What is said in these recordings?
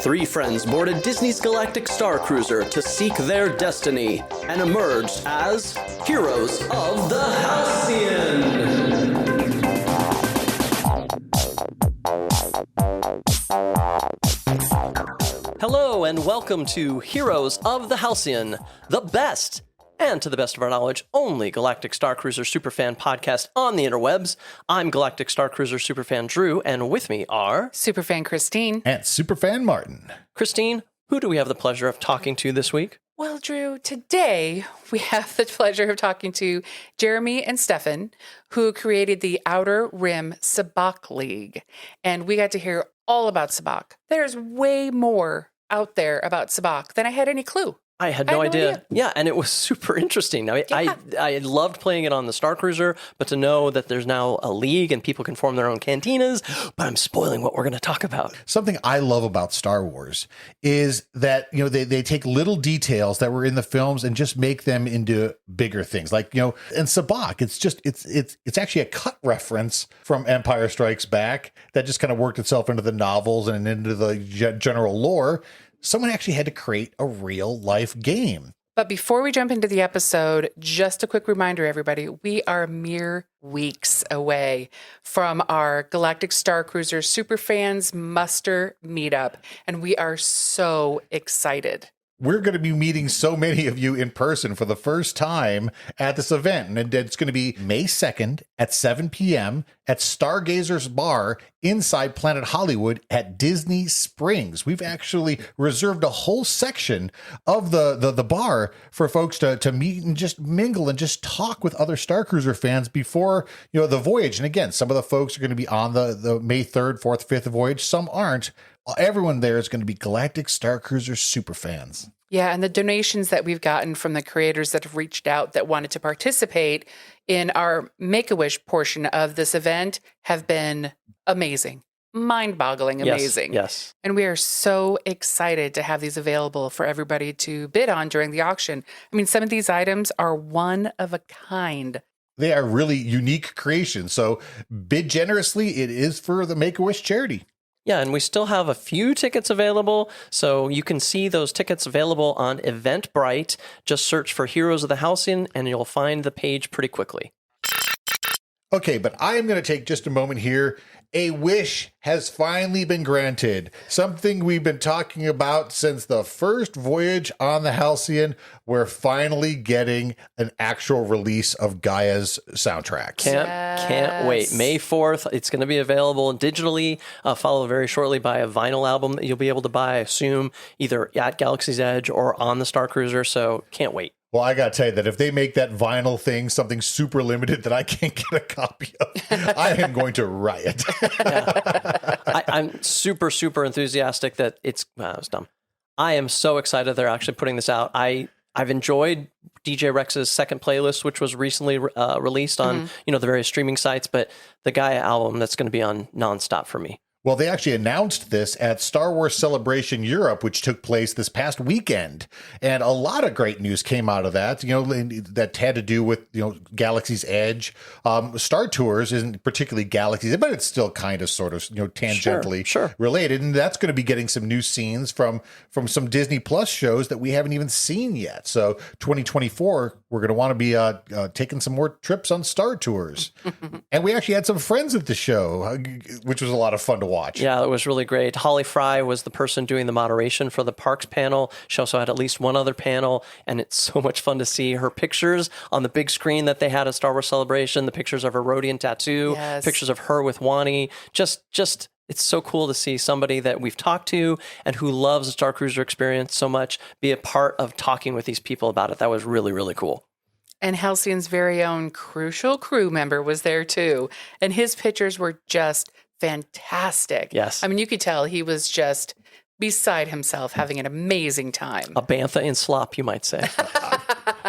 Three friends boarded Disney's Galactic Star Cruiser to seek their destiny and emerged as heroes of the Halcyon. Hello and welcome to Heroes of the Halcyon, the best, and to the best of our knowledge, only Galactic Star Cruiser Superfan podcast on the interwebs. I'm Galactic Star Cruiser Superfan Drew, and with me are... Superfan Christine. And Superfan Martin. Christine, who do we have the pleasure of talking to this week? Well, Drew, today we have the pleasure of talking to Jeremy and Stefan, who created the Outer Rim Sabacc League. And we got to hear all about Sabacc. There's way more out there about Sabacc than I had any clue. I had no idea. Yeah, and it was super interesting. I loved playing it on the Star Cruiser, but to know that there's now a league and people can form their own cantinas, but I'm spoiling what we're going to talk about. Something I love about Star Wars is that, you know, they take little details that were in the films and just make them into bigger things. Like, you know, in Sabacc, it's actually a cut reference from Empire Strikes Back that just kind of worked itself into the novels and into the general lore. Someone actually had to create a real life game. But before we jump into the episode, just a quick reminder, everybody, we are mere weeks away from our Galactic Star Cruiser Superfans Muster Meetup, and we are so excited. We're going to be meeting so many of you in person for the first time at this event. And it's going to be May 2nd at 7 p.m. at Stargazer's Bar inside Planet Hollywood at Disney Springs. We've actually reserved a whole section of the bar for folks to meet and just mingle and just talk with other Star Cruiser fans before, you know, the voyage. And again, some of the folks are going to be on the May 3rd, 4th, 5th voyage. Some aren't. Everyone there is going to be Galactic Star Cruiser super fans. Yeah, and the donations that we've gotten from the creators that have reached out that wanted to participate in our Make-A-Wish portion of this event have been amazing. Mind-boggling amazing. Yes. And we are so excited to have these available for everybody to bid on during the auction. I mean, some of these items are one of a kind. They are really unique creations. So bid generously. It is for the Make-A-Wish charity. Yeah, and we still have a few tickets available, so you can see those tickets available on Eventbrite. Just search for Heroes of the Halcyon, and you'll find the page pretty quickly. Okay, but I am going to take just a moment here. A wish has finally been granted. Something we've been talking about since the first voyage on the Halcyon. We're finally getting an actual release of Gaia's soundtrack. Can't wait. May 4th, it's going to be available digitally, followed very shortly by a vinyl album that you'll be able to buy, I assume, either at Galaxy's Edge or on the Star Cruiser, so can't wait. Well, I got to tell you that if they make that vinyl thing something super limited that I can't get a copy of, I am going to riot. I'm super, super enthusiastic that that was dumb. I am so excited they're actually putting this out. I've enjoyed DJ Rex's second playlist, which was recently released on the various streaming sites, but the Gaia album, that's going to be on nonstop for me. Well, they actually announced this at Star Wars Celebration Europe, which took place this past weekend. And a lot of great news came out of that, that had to do with, Galaxy's Edge. Star Tours isn't particularly Galaxy's, but it's still kind of sort of, tangentially sure. related. And that's going to be getting some new scenes from some Disney Plus shows that we haven't even seen yet. So 2024, we're going to want to be taking some more trips on Star Tours. And we actually had some friends at the show, which was a lot of fun to watch. Yeah, it was really great. Holly Fry was the person doing the moderation for the parks panel. She also had at least one other panel, and it's so much fun to see her pictures on the big screen that they had at Star Wars Celebration, the pictures of her Rhodian tattoo, pictures of her with Wani. Just it's so cool to see somebody that we've talked to and who loves the Star Cruiser experience so much be a part of talking with these people about it. That was really, really cool. And Halcyon's very own crucial crew member was there too. And his pictures were just fantastic. Yes. I mean, you could tell he was just beside himself having an amazing time. A bantha in slop, you might say.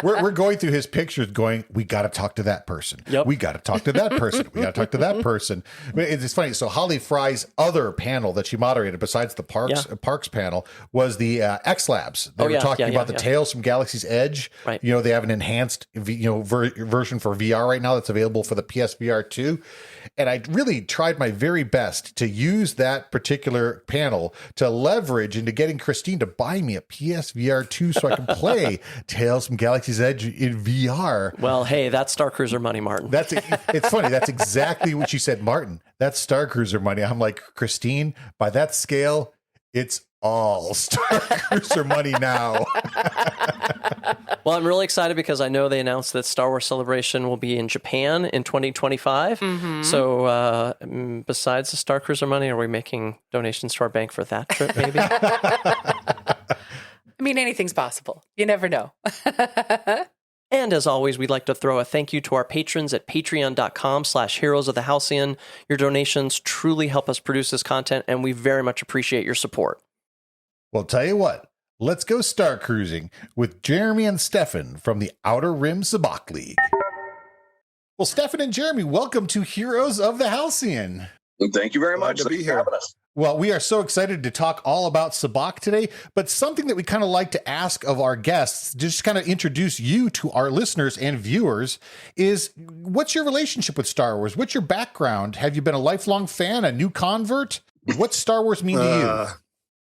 we're going through his pictures going, we got to talk to that person. Yep. We got to talk to that person. We got to talk to that person. I mean, it's funny. So Holly Fry's other panel that she moderated besides the Parks panel was the X Labs. They were talking about the Tales from Galaxy's Edge. Right. You know, they have an enhanced version for VR right now that's available for the PSVR 2. And I really tried my very best to use that particular panel to leverage into getting Christine to buy me a PSVR 2 so I can play Tales from Galaxy's Edge in VR. Well, hey, that's Star Cruiser money, Martin. It's funny. That's exactly what she said, Martin. That's Star Cruiser money. I'm like, Christine, by that scale, it's all Star Cruiser money now. Well, I'm really excited because I know they announced that Star Wars Celebration will be in Japan in 2025. Mm-hmm. So besides the Star Cruiser money, are we making donations to our bank for that trip, maybe? I mean, anything's possible. You never know. And as always, we'd like to throw a thank you to our patrons at patreon.com/heroes of the Halcyon. Your donations truly help us produce this content, and we very much appreciate your support. Well, tell you what, let's go Star Cruising with Jeremy and Stefan from the Outer Rim Sabacc League. Well, Stefan and Jeremy, welcome to Heroes of the Halcyon. Thank you very much to be here. Well, we are so excited to talk all about Sabacc today, but something that we kind of like to ask of our guests, just kind of introduce you to our listeners and viewers, is what's your relationship with Star Wars? What's your background? Have you been a lifelong fan, a new convert? What's Star Wars mean to you?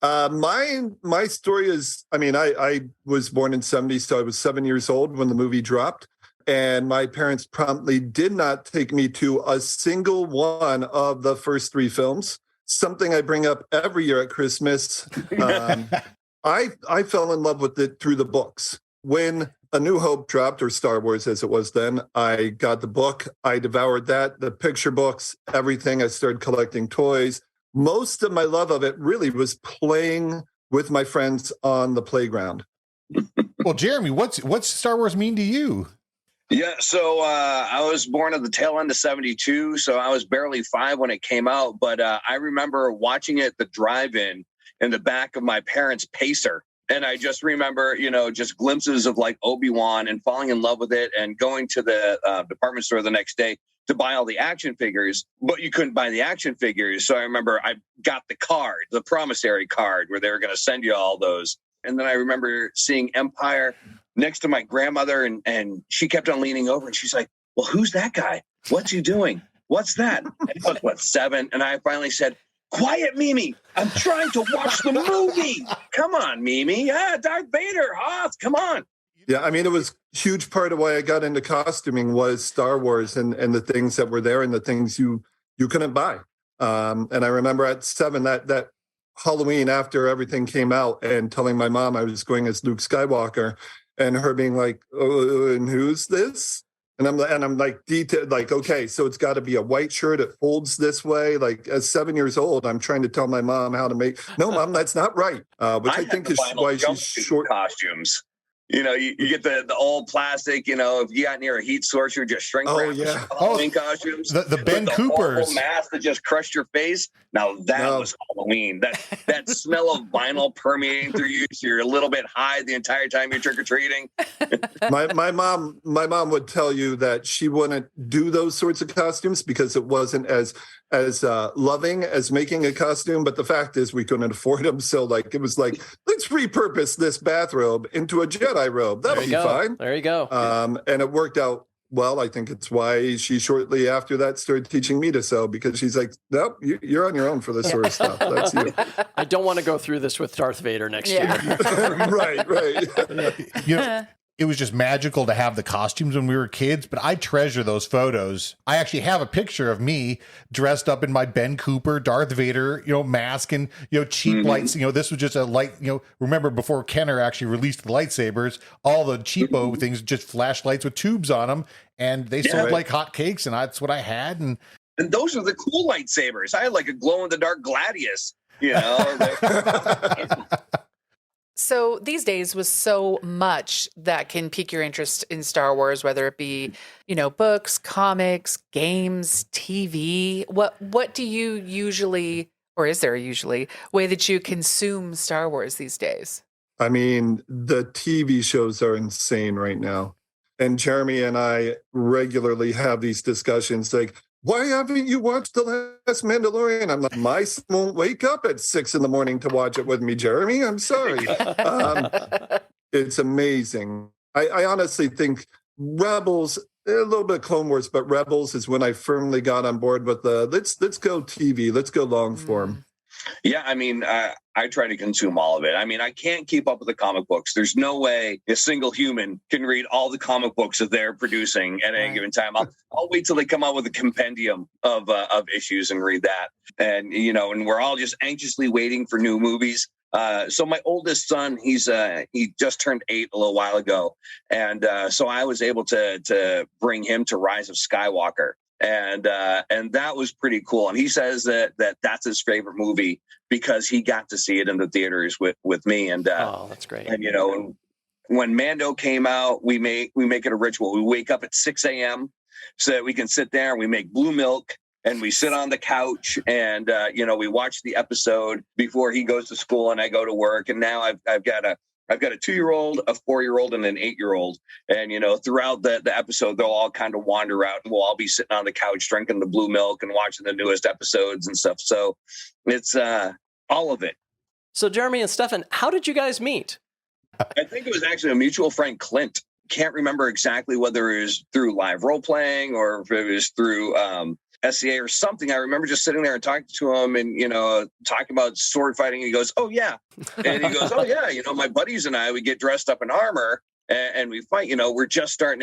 My story is, I was born in 70, so I was 7 years old when the movie dropped. And my parents promptly did not take me to a single one of the first three films. Something I bring up every year at Christmas. I fell in love with it through the books. When A New Hope dropped, or Star Wars as it was then, I got the book. I devoured that, the picture books, everything. I started collecting toys. Most of my love of it really was playing with my friends on the playground. Well, Jeremy, what's Star Wars mean to you? Yeah, so I was born at the tail end of 72, so I was barely 5 when it came out. But I remember watching it at the drive-in in the back of my parents' Pacer. And I just remember, just glimpses of like Obi-Wan and falling in love with it and going to the department store the next day to buy all the action figures, but you couldn't buy the action figures. So I remember I got the card, the promissory card, where they were going to send you all those. And then I remember seeing Empire next to my grandmother, and she kept on leaning over, and she's like, well, who's that guy? What's he doing? What's that? And I was, 7? And I finally said, quiet, Mimi. I'm trying to watch the movie. Come on, Mimi. Darth Vader, Hoth, come on. Yeah, it was a huge part of why I got into costuming was Star Wars and the things that were there and the things you couldn't buy. And I remember at 7, that Halloween after everything came out and telling my mom I was going as Luke Skywalker and her being like, oh, and who's this? And I'm like, detailed, like, okay, so it's got to be a white shirt. It folds this way. Like, at 7 years old, I'm trying to tell my mom how to make. No, Mom, that's not right. Which I think is why she's short. Costumes. You get the old plastic, if you got near a heat source, you're just shrink wrap. Oh, yeah. Halloween costumes. The Ben Coopers. Mask that just crushed your face. Now that was Halloween. That smell of vinyl permeating through you, so you're a little bit high the entire time you're trick-or-treating. My mom would tell you that she wouldn't do those sorts of costumes because it wasn't as loving as making a costume, but the fact is we couldn't afford them. So it was like, let's repurpose this bathrobe into a Jedi robe. That'll be fine. There you go. And it worked out well. I think it's why she shortly after that started teaching me to sew, because she's like, nope, you're on your own for this sort of stuff. That's you. I don't want to go through this with Darth Vader next year. Right. It was just magical to have the costumes when we were kids, but I treasure those photos. I actually have a picture of me dressed up in my Ben Cooper, Darth Vader, mask and, cheap lights. This was just a light, remember before Kenner actually released the lightsabers, all the cheapo things, just flashlights with tubes on them. And they sold like hotcakes, and that's what I had. And those are the cool lightsabers. I had like a glow-in-the-dark Gladius, So these days with so much that can pique your interest in Star Wars, whether it be, books, comics, games, TV, what do you usually, or is there usually, way that you consume Star Wars these days? I meast the TV shows are insane right now. And Jeremy and I regularly have these discussions like, why haven't you watched The Last Mandalorian? I'm like, my son won't wake up at 6 a.m. to watch it with me, Jeremy. I'm sorry. It's amazing. I honestly think Rebels, a little bit Clone Wars, but Rebels is when I firmly got on board with the let's go TV, let's go long form. Yeah, I mean, I try to consume all of it. I mean, I can't keep up with the comic books. There's no way a single human can read all the comic books that they're producing at any given time. I'll wait till they come out with a compendium of issues and read that. And, and we're all just anxiously waiting for new movies. So my oldest son, he just turned 8 a little while ago. And so I was able to bring him to Rise of Skywalker. And that was pretty cool. And he says that's his favorite movie because he got to see it in the theaters with me. And oh, that's great. And when Mando came out, we make it a ritual. We wake up at 6 a.m. so that we can sit there and we make blue milk and we sit on the couch and we watch the episode before he goes to school and I go to work. And now I've got a 2-year-old, a 4-year-old, and an 8-year-old. And, throughout the episode, they'll all kind of wander out and we'll all be sitting on the couch drinking the blue milk and watching the newest episodes and stuff. So it's all of it. So Jeremy and Stefan, how did you guys meet? I think it was actually a mutual friend, Clint. Can't remember exactly whether it was through live role playing or if it was through SCA or something. I remember just sitting there and talking to him and, talking about sword fighting. And he goes, oh, yeah. And he goes, oh, yeah. My buddies and I, we get dressed up in armor and we fight. We're just starting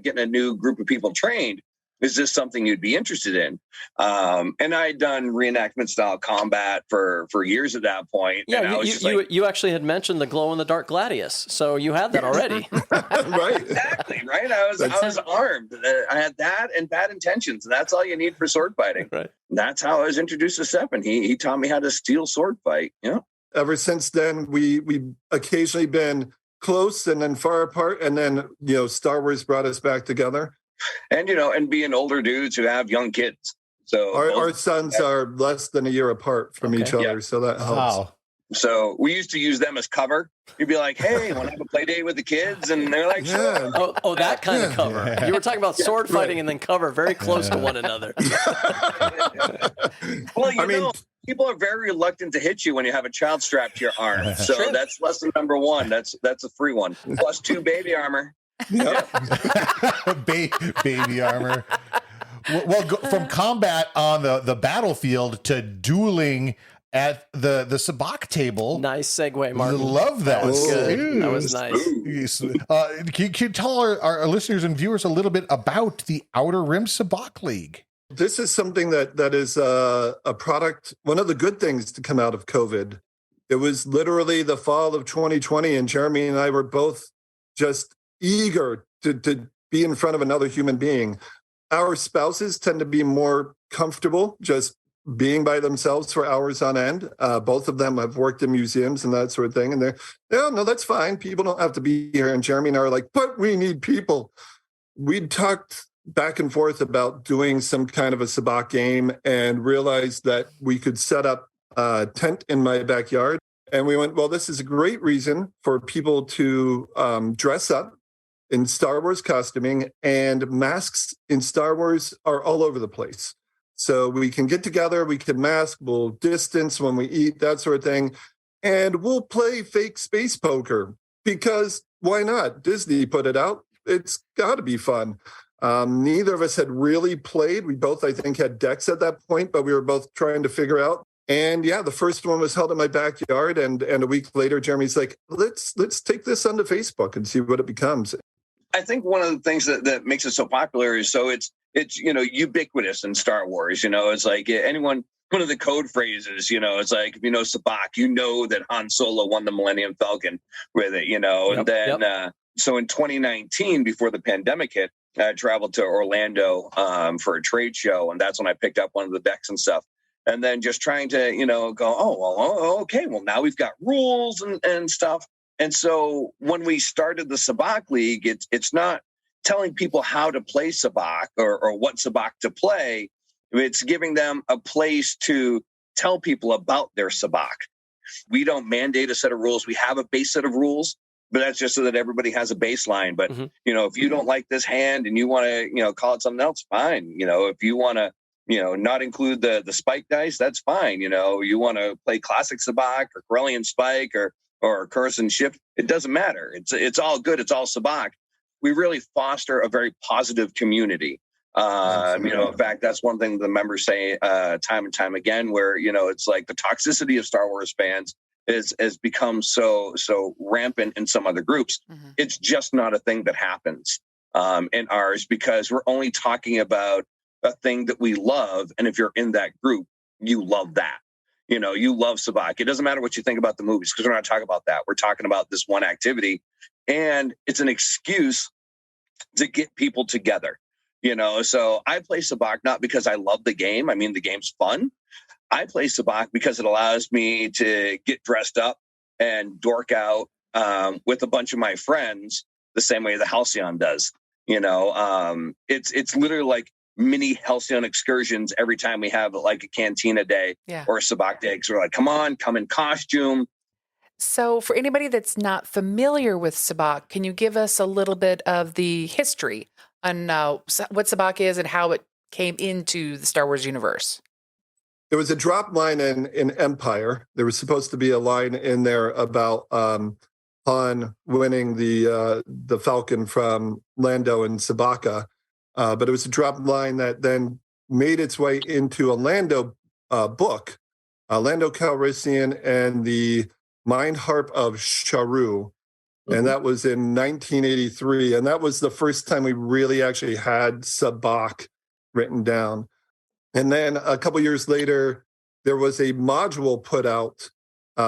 getting a new group of people trained. Is this something you'd be interested in? And I had done reenactment style combat for years at that point. Yeah, and you actually had mentioned the glow in the dark gladius, so you had that already. Right. Exactly, right? I was armed. I had that and bad intentions. And that's all you need for sword fighting. Right. That's how I was introduced to Stefan. He taught me how to steel sword fight. Ever since then, we occasionally been close and then far apart. And then, Star Wars brought us back together. And, and being older dudes who have young kids. So our sons are less than a year apart from each other. Yeah. So that helps. Wow. So we used to use them as cover. You'd be like, hey, want to have a play date with the kids? And they're like, sure. Oh, that kind of cover. You were talking about sword fighting and then cover very close to one another. Well, people are very reluctant to hit you when you have a child strapped to your arm. So Sure. That's lesson number 1. That's a free one. Plus 2 baby armor. Yep. Baby armor. Well, from combat on the battlefield to dueling at the Sabacc table. Nice segue, Martin. Love that. That was good. That was nice. Can you tell our listeners and viewers a little bit about the Outer Rim Sabacc League? This is something that is a product, one of the good things to come out of COVID. It was literally the fall of 2020, and Jeremy and I were both just eager to be in front of another human being. Our spouses tend to be more comfortable just being by themselves for hours on end. Both of them have worked in museums and that sort of thing. And they're, no, that's fine. People don't have to be here. And Jeremy and I are like, but we need people. We talked back and forth about doing some kind of a Sabacc game and realized that we could set up a tent in my backyard. And we went, well, this is a great reason for people to dress up in Star Wars costuming, and masks in Star Wars are all over the place. So we can get together, we can mask, we'll distance when we eat, that sort of thing. And we'll play fake space poker because why not? Disney put it out. It's got to be fun. Neither of us had really played. We both, I think, had decks at that point, but we were both trying to figure out. And yeah, the first one was held in my backyard. And a week later, Jeremy's like, let's take this onto Facebook and see what it becomes. I think one of the things that makes it so popular is so it's ubiquitous in Star Wars. It's like one of the code phrases, it's like, if you know Sabacc, you know that Han Solo won the Millennium Falcon with it, and then so in 2019, before the pandemic hit, I traveled to Orlando for a trade show, and that's when I picked up one of the decks and stuff. And then just trying to, go, okay, well, now we've got rules and stuff. And so when we started the Sabacc League, it's not telling people how to play Sabacc or what Sabacc to play. It's giving them a place to tell people about their Sabacc. We don't mandate a set of rules. We have a base set of rules, but that's just so that everybody has a baseline. But, if you don't like this hand and you want to, call it something else, fine. If you want to, not include the spike dice, that's fine. You want to play classic Sabacc or Corellian spike or curse and shift, it doesn't matter. It's all good. It's all Sabacc. We really foster a very positive community. In fact, that's one thing the members say time and time again, where, it's like the toxicity of Star Wars fans has become so rampant in some other groups. It's just not a thing that happens in ours, because we're only talking about a thing that we love. And if you're in that group, you love that. You love Sabacc. It doesn't matter what you think about the movies, because we're not talking about that. We're talking about this one activity, and it's an excuse to get people together. So I play Sabacc not because I love the game. I mean, the game's fun. I play Sabacc because it allows me to get dressed up and dork out with a bunch of my friends the same way the Halcyon does. It's literally like mini Halcyon excursions every time we have like a cantina day or a Sabacc day. Because we're like, come in costume. So for anybody that's not familiar with Sabacc, can you give us a little bit of the history on what Sabacc is and how it came into the Star Wars universe? There was a drop line in Empire. There was supposed to be a line in there about Han winning the Falcon from Lando and Sabacc, but it was a drop line that then made its way into a Lando book, Lando Calrissian and the Mind Harp of Sharu. And that was in 1983. And that was the first time we really actually had Sabacc written down. And then a couple years later, there was a module put out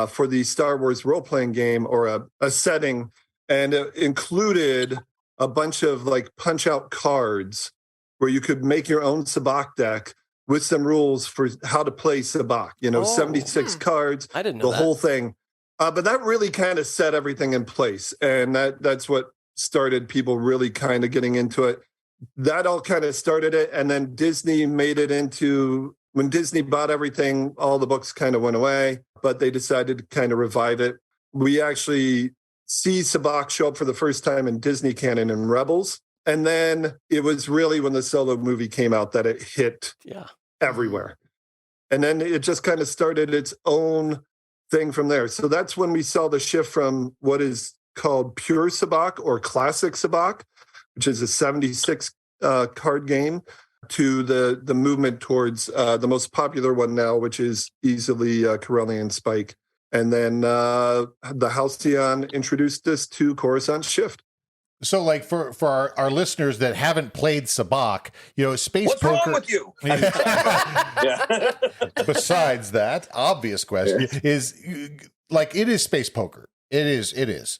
for the Star Wars role-playing game, or a setting, and it included a bunch of like punch-out cards where you could make your own Sabacc deck with some rules for how to play Sabacc. 76 cards, I didn't know the whole thing. But that really kind of set everything in place. And that's what started people really kind of getting into it. That all kind of started it. And then Disney made it into, when Disney bought everything, all the books kind of went away, but they decided to kind of revive it. We actually see Sabacc show up for the first time in Disney canon in Rebels. And then it was really when the Solo movie came out that it hit everywhere. And then it just kind of started its own thing from there. So that's when we saw the shift from what is called pure Sabacc or classic Sabacc, which is a 76 card game, to the movement towards the most popular one now, which is easily Corellian Spike. And then the Halcyon introduced us to Coruscant Shift. So, like, for our listeners that haven't played Sabacc, space What's poker. What's wrong with you? Besides that, obvious question is, like, it is space poker. It is.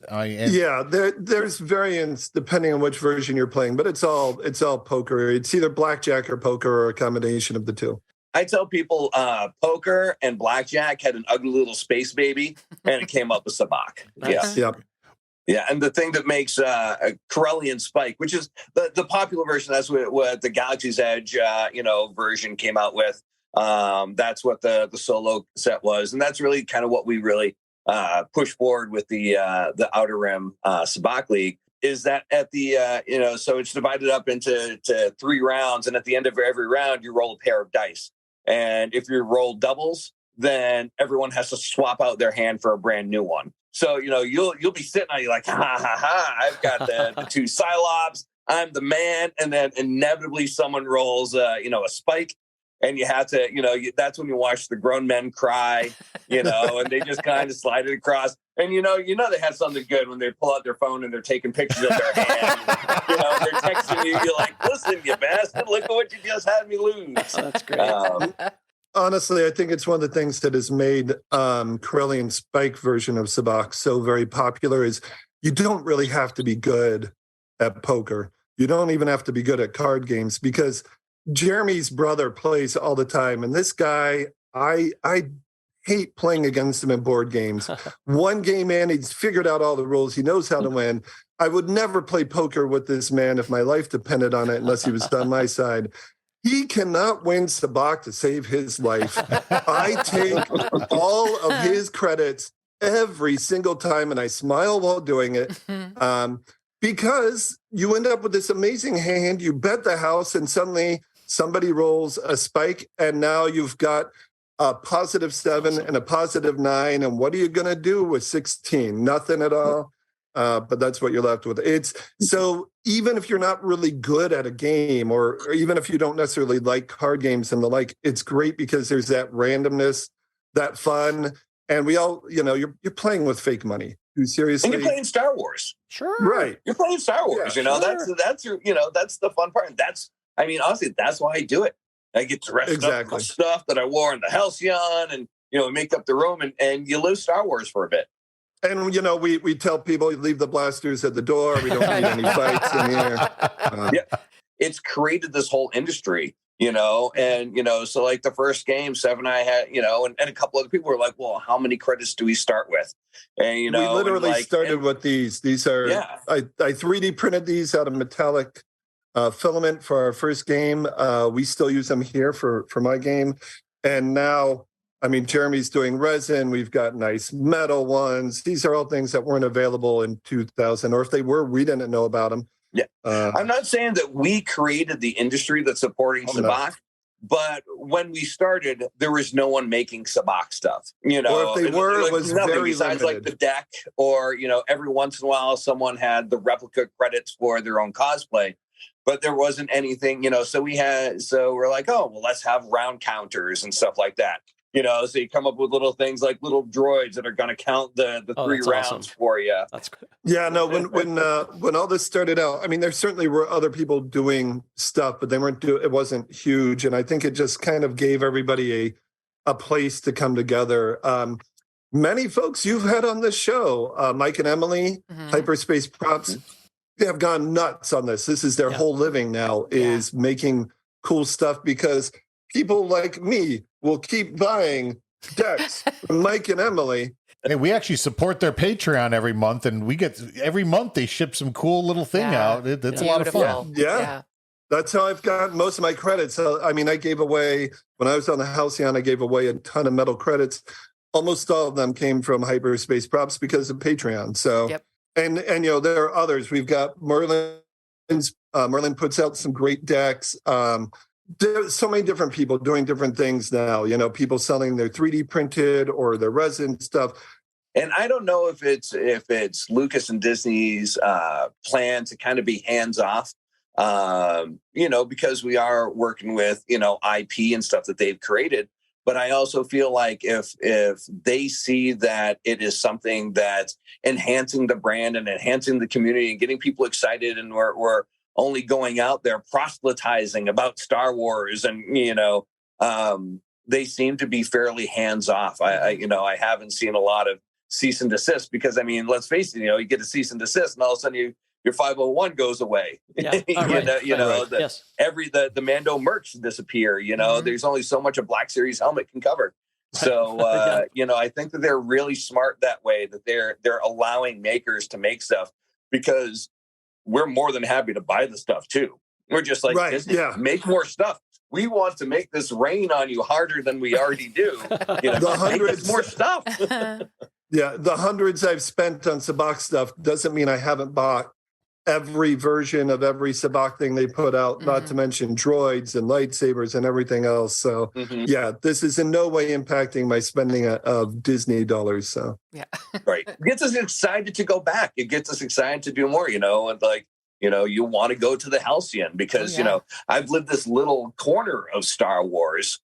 There's variants depending on which version you're playing, but it's all poker. It's either blackjack or poker, or a combination of the two. I tell people poker and blackjack had an ugly little space baby, and it came up with Sabacc. Nice. Yeah, and the thing that makes a Corellian Spike, which is the popular version, that's what the Galaxy's Edge, version came out with. That's what the Solo set was, and that's really kind of what we really push forward with the Outer Rim Sabacc League. Is that at the so it's divided up into 3 rounds, and at the end of every round, you roll a pair of dice, and if you roll doubles, then everyone has to swap out their hand for a brand new one. So, you'll be sitting on, you're like, I've got the 2 Psylops, I'm the man. And then inevitably someone rolls, a spike, and you have to, that's when you watch the grown men cry, and they just kind of slide it across. And, they have something good when they pull out their phone and they're taking pictures of their hand. They're texting you. You're like, listen, you bastard, look at what you just had me lose. That's great. Honestly, I think it's one of the things that has made Corellian Spike version of Sabacc so very popular is you don't really have to be good at poker. You don't even have to be good at card games, because Jeremy's brother plays all the time. And this guy, I hate playing against him in board games. One game in, he's figured out all the rules. He knows how to win. I would never play poker with this man if my life depended on it, unless he was on my side. He cannot win Sabacc to save his life. I take all of his credits every single time, and I smile while doing it. Because you end up with this amazing hand, you bet the house, and suddenly somebody rolls a spike, and now you've got a +7 and a +9. And what are you going to do with 16? Nothing at all. But that's what you're left with. It's so even if you're not really good at a game, or even if you don't necessarily like card games and the like, it's great because there's that randomness, that fun. And we all, you're playing with fake money. Seriously. And you're playing Star Wars. Sure. Right. You're playing Star Wars. Yeah, that's your, that's the fun part. And honestly, that's why I do it. I get dressed up with stuff that I wore in the Halcyon, and, make up the room, and you live Star Wars for a bit. And, we tell people, leave the blasters at the door. We don't need any fights in here. Yeah. It's created this whole industry, so like the first game, Sev and I had, and a couple other people were like, well, how many credits do we start with? And, we literally started with these. These are, I 3D printed these out of metallic filament for our first game. We still use them here for my game. And now, Jeremy's doing resin. We've got nice metal ones. These are all things that weren't available in 2000, or if they were, we didn't know about them. Yeah. I'm not saying that we created the industry that's supporting Sabacc, but when we started, there was no one making Sabacc stuff. Or if they were, it was very besides limited. Like the deck, or, every once in a while, someone had the replica credits for their own cosplay. But there wasn't anything, so we're like, oh, well, let's have round counters and stuff like that. So you come up with little things like little droids that are going to count the 3 rounds awesome. for you. That's good. Yeah, no, when all this started out, there certainly were other people doing stuff, but they weren't it wasn't huge. And I think it just kind of gave everybody a place to come together. Many folks you've had on this show, Mike and Emily, Hyperspace Props, they have gone nuts on this. This is their whole living now, is making cool stuff, because people like me will keep buying decks from Mike and Emily. Hey, we actually support their Patreon every month, and we get every month they ship some cool little thing out. It's a lot of fun. Yeah. That's how I've got most of my credits. So, I gave away, when I was on the Halcyon, I gave away a ton of metal credits. Almost all of them came from Hyperspace Props because of Patreon. So, and there are others. We've got Merlin puts out some great decks. There's so many different people doing different things now, people selling their 3D printed or their resin stuff. And I don't know if it's Lucas and Disney's plan to kind of be hands off, because we are working with, IP and stuff that they've created. But I also feel like if they see that it is something that's enhancing the brand and enhancing the community and getting people excited, and we're only going out there proselytizing about Star Wars, and they seem to be fairly hands off. I haven't seen a lot of cease and desist, because let's face it, you get a cease and desist, and all of a sudden your 501 goes away. Yeah. The Mando merch disappear. There's only so much a Black Series helmet can cover. So I think that they're really smart that way, that they're allowing makers to make stuff, because we're more than happy to buy the stuff too. We're just like, make more stuff. We want to make this rain on you harder than we already do. The hundreds, make more stuff. The hundreds I've spent on Sabacc stuff doesn't mean I haven't bought every version of every Sabacc thing they put out, not to mention droids and lightsabers and everything else. So this is in no way impacting my spending of Disney dollars. So right. It gets us excited to go back. It gets us excited to do more, and you want to go to the Halcyon, because, I've lived this little corner of Star Wars.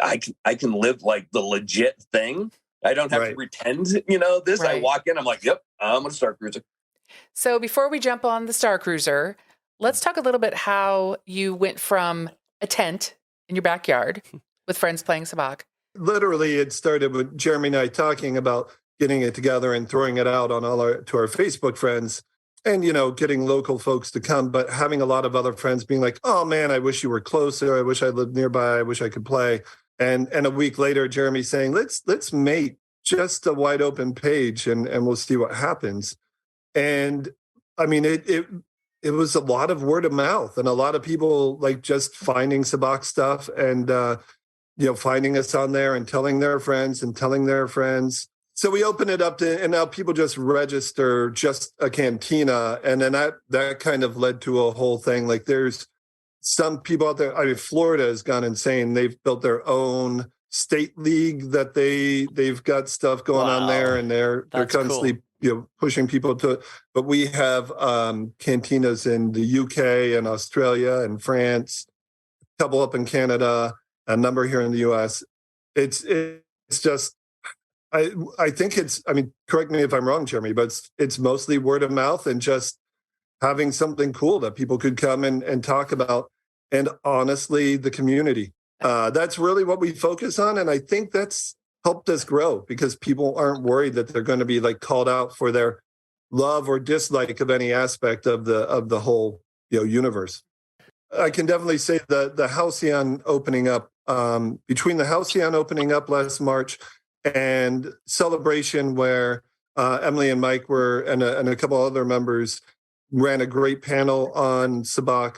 I can live like the legit thing. I don't have to pretend, this. I walk in, I'm like, yep, I'm going to Star Cruiser. So before we jump on the Star Cruiser, let's talk a little bit how you went from a tent in your backyard with friends playing Sabacc. Literally, it started with Jeremy and I talking about getting it together and throwing it out on to our Facebook friends, and, getting local folks to come, but having a lot of other friends being like, oh man, I wish you were closer. I wish I lived nearby. I wish I could play. And a week later, Jeremy saying, let's make just a wide open page, and we'll see what happens. And it it was a lot of word of mouth and a lot of people like just finding Sabacc stuff and, finding us on there and telling their friends and telling their friends. So we open it up and now people just register just a cantina. And then that kind of led to a whole thing. Like there's some people out there. I mean, Florida has gone insane. They've built their own state league that they've got stuff going on there, and they're constantly pushing people to it. But we have cantinas in the UK and Australia and France, a couple up in Canada, a number here in the US. It's just I think correct me if I'm wrong, Jeremy, but it's mostly word of mouth and just having something cool that people could come and talk about. And honestly, the community. That's really what we focus on. And I think that's helped us grow because people aren't worried that they're going to be like called out for their love or dislike of any aspect of the whole universe. I can definitely say the Halcyon opening up, between the Halcyon opening up last March and Celebration, where Emily and Mike were, and a couple other members ran a great panel on Sabacc.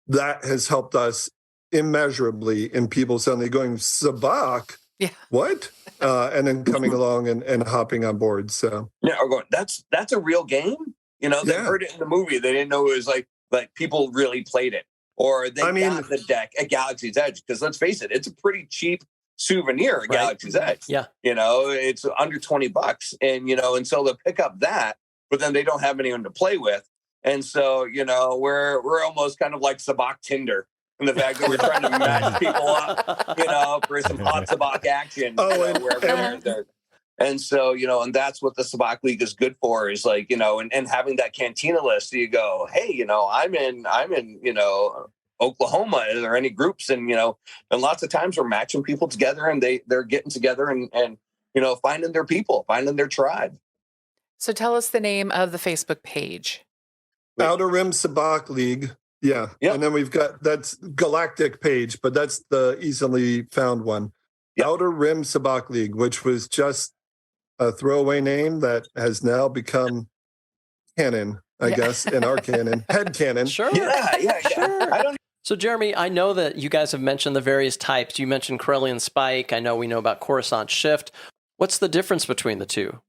That has helped us immeasurably in people suddenly going, Sabacc? Yeah. What? And then coming along and hopping on board. So or going, that's a real game? They heard it in the movie. They didn't know it was like people really played it. Or they got the deck at Galaxy's Edge. Because let's face it, it's a pretty cheap souvenir at Galaxy's Edge. Yeah. It's under $20. And so they'll pick up that, but then they don't have anyone to play with. And so, we're almost kind of like Sabacc Tinder in the fact that we're trying to match people up, for some hot Sabacc action. Wherever they're. And so, and that's what the Sabacc League is good for is like, and having that cantina list. So you go, hey, I'm in, Oklahoma. Are there any groups? And, and lots of times we're matching people together and they're getting together and finding their people, finding their tribe. So tell us the name of the Facebook page. Outer Rim Sabacc League. Yeah. Yep. And then we've got, that's Galactic page, but that's the easily found one. Yep. Outer Rim Sabacc League, which was just a throwaway name that has now become canon, I guess, in our canon. Head canon. Sure. Yeah. Sure. So, Jeremy, I know that you guys have mentioned the various types. You mentioned Corellian Spike. I know we know about Coruscant Shift. What's the difference between the two?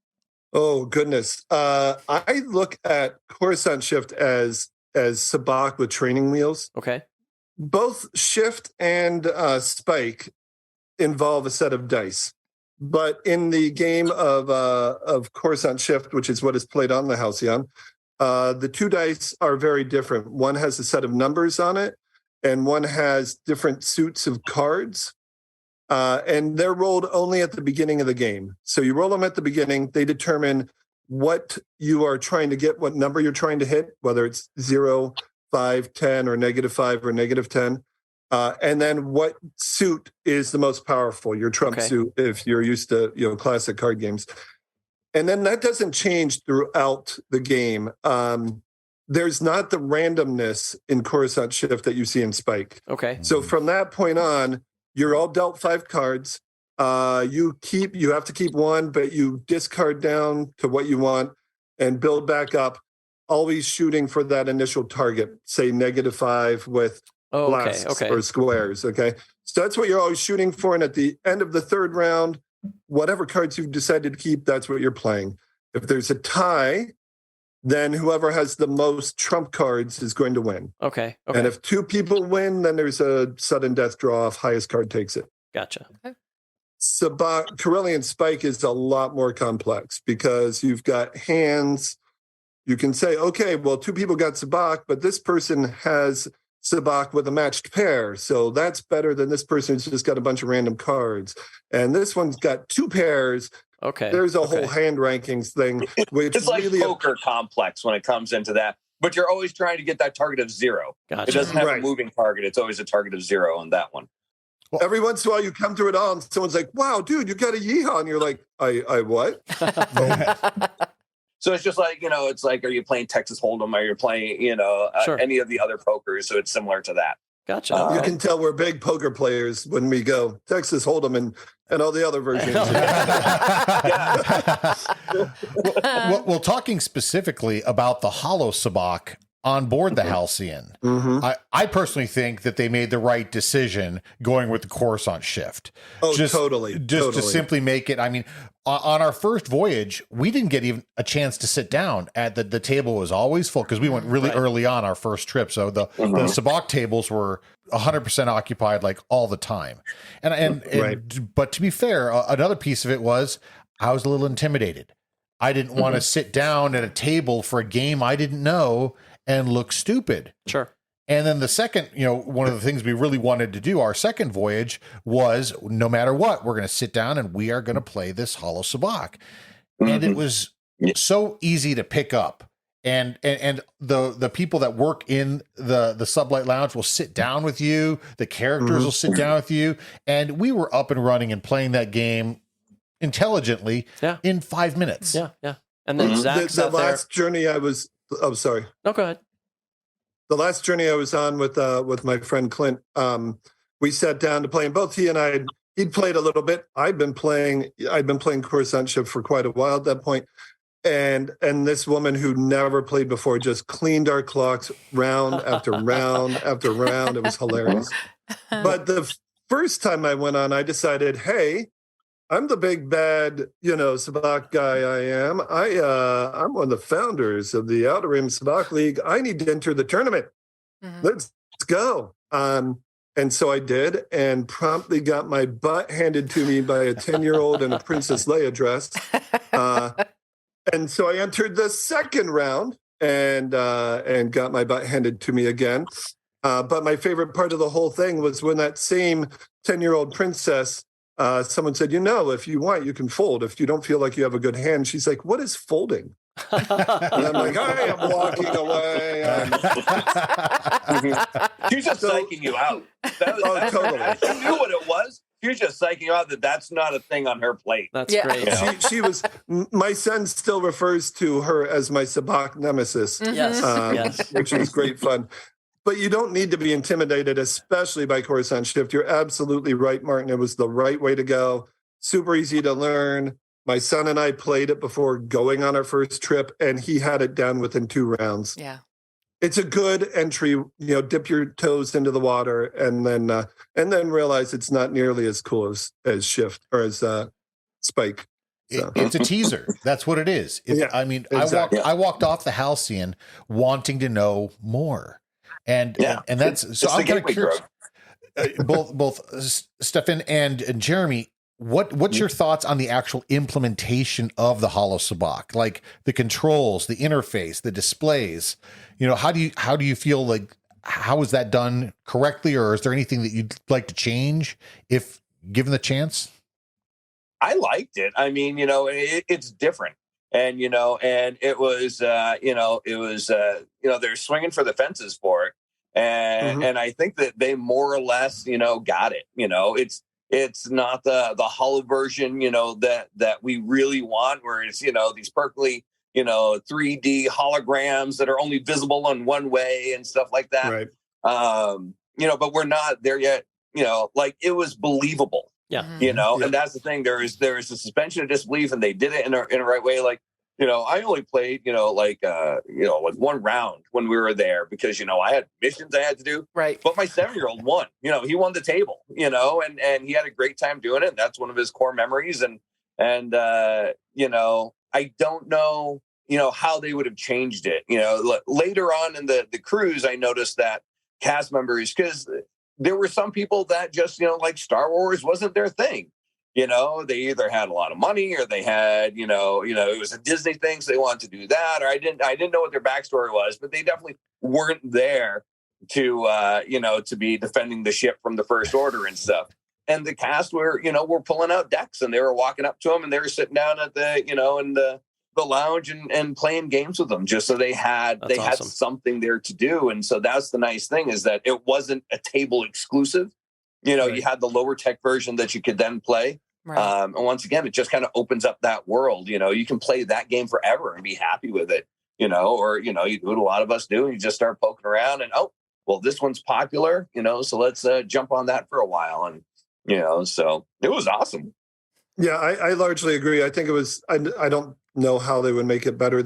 Oh, goodness. I look at Coruscant Shift as Sabacc with training wheels. Okay. Both Shift and Spike involve a set of dice. But in the game of Coruscant Shift, which is what is played on the Halcyon, the two dice are very different. One has a set of numbers on it, and one has different suits of cards. And they're rolled only at the beginning of the game. So you roll them at the beginning. They determine what you are trying to get, what number you're trying to hit, whether it's 0, 5, 10, or -5 or -10. And then what suit is the most powerful, your trump suit, if you're used to classic card games. And then that doesn't change throughout the game. There's not the randomness in Coruscant Shift that you see in Spike. Okay. So from that point on, you're all dealt 5 cards. You have to keep one, but you discard down to what you want and build back up, always shooting for that initial target, say -5 with blasts or squares. Okay. So that's what you're always shooting for. And at the end of the third round, whatever cards you've decided to keep, that's what you're playing. If there's a tie, then whoever has the most trump cards is going to win. Okay. And if 2 people win, then there's a sudden death draw if highest card takes it. Gotcha. Okay. Corellian Spike is a lot more complex because you've got hands. You can say, okay, well, 2 people got Sabacc, but this person has Sabacc with a matched pair. So that's better than this person who's just got a bunch of random cards. And this one's got 2 pairs. Okay. There's a whole hand rankings thing. Which it's like really poker complex when it comes into that. But you're always trying to get that target of 0. Gotcha. It doesn't have a moving target. It's always a target of 0 on that one. Well, every once in a while you come through it all and someone's like, wow, dude, you got a yeehaw. And you're like, I what? So it's just like, it's like, are you playing Texas Hold'em? Are you playing, any of the other pokers? So it's similar to that. Gotcha. You can tell we're big poker players when we go Texas Hold'em and all the other versions. Well, talking specifically about the Holo Sabacc, on board the Halcyon. I personally think that they made the right decision going with the Coruscant shift. Oh, totally. To simply make it, I mean, on our first voyage, we didn't get even a chance to sit down at the table was always full because we went really early on our first trip. So the Sabacc tables were 100% occupied like all the time. But to be fair, another piece of it was I was a little intimidated. I didn't want to sit down at a table for a game I didn't know and look stupid. Sure. And then the second, one of the things we really wanted to do, our second voyage, was no matter what, we're going to sit down and we are going to play this Hollow Sabacc. And it was so easy to pick up. And the people that work in the Sublight Lounge will sit down with you. The characters will sit down with you. And we were up and running and playing that game intelligently in 5 minutes. Yeah, yeah. And then Zach's the last journey I was... Oh, sorry. No, go ahead. The last journey I was on with my friend Clint, we sat down to play, and both he and I, he'd played a little bit. I'd been playing Coruscant Ship for quite a while at that point. And this woman who never played before just cleaned our clocks round after round after round. It was hilarious. But the first time I went on, I decided, hey, I'm the big bad, Sabacc guy I am. I'm one of the founders of the Outer Rim Sabacc League. I need to enter the tournament. Let's go. And so I did, and promptly got my butt handed to me by a 10-year-old in a Princess Leia dress. And so I entered the second round and got my butt handed to me again. But my favorite part of the whole thing was when that same 10-year-old princess, someone said, if you want, you can fold. If you don't feel like you have a good hand, she's like, what is folding? And I'm like, I am walking away. She's just psyching you out. Totally. She knew what it was. She was just psyching you out that's not a thing on her plate. That's great. She was, my son still refers to her as my Sabacc nemesis. Yes. Which is great fun. But you don't need to be intimidated, especially by Coruscant Shift. You're absolutely right, Martin. It was the right way to go. Super easy to learn. My son and I played it before going on our first trip, and he had it down within 2 rounds. Yeah. It's a good entry, dip your toes into the water and then realize it's not nearly as cool as Shift or as Spike. So. It's a teaser. That's what it is. I mean, exactly. I walked off the Halcyon wanting to know more. And that's so I'm kind of curious. Both Stefan and Jeremy, what's your thoughts on the actual implementation of the Hollow Sabacc? Like the controls, the interface, the displays. How do you feel like how is that done correctly, or is there anything that you'd like to change if given the chance? I liked it. I mean, it's different. And, and it was, they're swinging for the fences for it. And I think that they more or less, got it. It's not the hollow version, that we really want, where it's, these perkly, 3D holograms that are only visible in one way and stuff like that. Right. But we're not there yet, like it was believable. Yeah. And that's the thing. There is a suspension of disbelief, and they did it in a right way. Like, I only played, like one round when we were there because, I had missions I had to do. Right. But my 7-year-old won, he won the table, and he had a great time doing it. That's one of his core memories. And I don't know, how they would have changed it. Later on in the cruise, I noticed that cast members, because there were some people that just, like Star Wars wasn't their thing. They either had a lot of money or they had, it was a Disney thing, so they wanted to do that. Or I didn't know what their backstory was, but they definitely weren't there to, to be defending the ship from the First Order and stuff. And the cast were pulling out decks, and they were walking up to them, and they were sitting down at the, in the lounge and playing games with them, just so they had had something there to do. And so that's the nice thing, is that it wasn't a table exclusive. Right. You had the lower tech version that you could then play. Right. And once again, it just kind of opens up that world. You can play that game forever and be happy with it, or, you do what a lot of us do. And you just start poking around and, this one's popular, so let's jump on that for a while. And, so it was awesome. Yeah, I largely agree. I think it was, I don't know how they would make it better.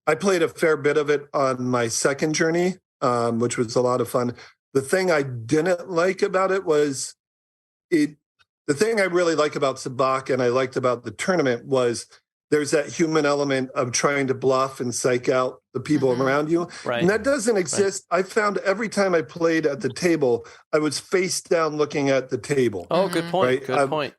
I played a fair bit of it on my second journey, which was a lot of fun. The thing I didn't like about it was it. The thing I really like about Sabacc and I liked about the tournament was there's that human element of trying to bluff and psych out the people around you. Right. And that doesn't exist. I found every time I played at the table, I was face down looking at the table. Oh, good point. Right? Good point.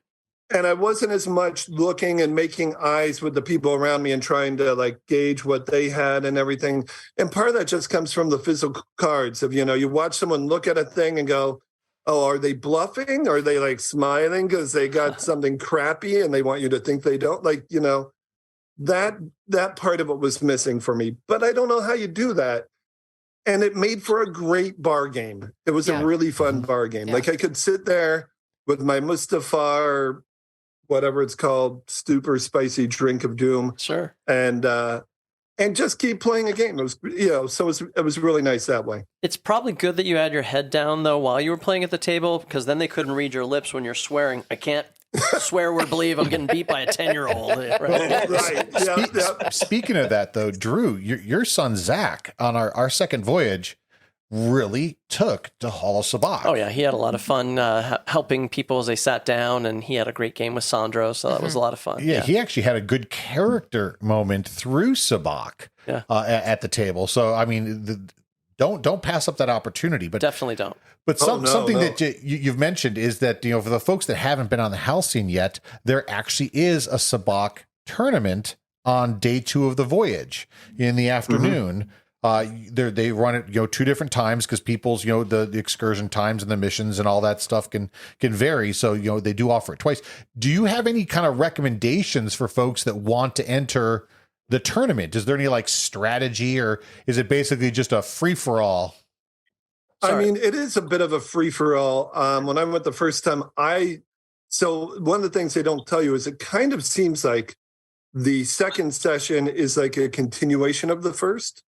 And I wasn't as much looking and making eyes with the people around me and trying to like gauge what they had and everything. And part of that just comes from the physical cards of, you watch someone look at a thing and go, oh, are they bluffing? Are they like smiling because they got something crappy and they want you to think they don't? Like, that part of it was missing for me. But I don't know how you do that. And it made for a great bar game. It was a really fun bar game. Yeah. Like I could sit there with my Mustafar, whatever it's called, super spicy drink of doom. Sure. And just keep playing a game. It was, so it was really nice that way. It's probably good that you had your head down, though, while you were playing at the table, because then they couldn't read your lips when you're swearing. I can't swear or believe I'm getting beat by a 10-year-old. Right? Right. Yeah. Speaking of that, though, Drew, your son Zach on our second voyage really took to Hall of Sabacc. Oh, yeah. He had a lot of fun helping people as they sat down, and he had a great game with Sandro, so that was a lot of fun. Yeah, he actually had a good character moment through Sabacc at the table. So, I mean, don't pass up that opportunity. But definitely don't. But something that you've mentioned is that, for the folks that haven't been on the Halcyon yet, there actually is a Sabacc tournament on day 2 of the voyage in the afternoon. They run it, 2 different times because people's, the excursion times and the missions and all that stuff can vary. So, they do offer it twice. Do you have any kind of recommendations for folks that want to enter the tournament? Is there any like strategy, or is it basically just a free for all? I mean, it is a bit of a free for all. When I went the first time, so one of the things they don't tell you is it kind of seems like the second session is like a continuation of the first.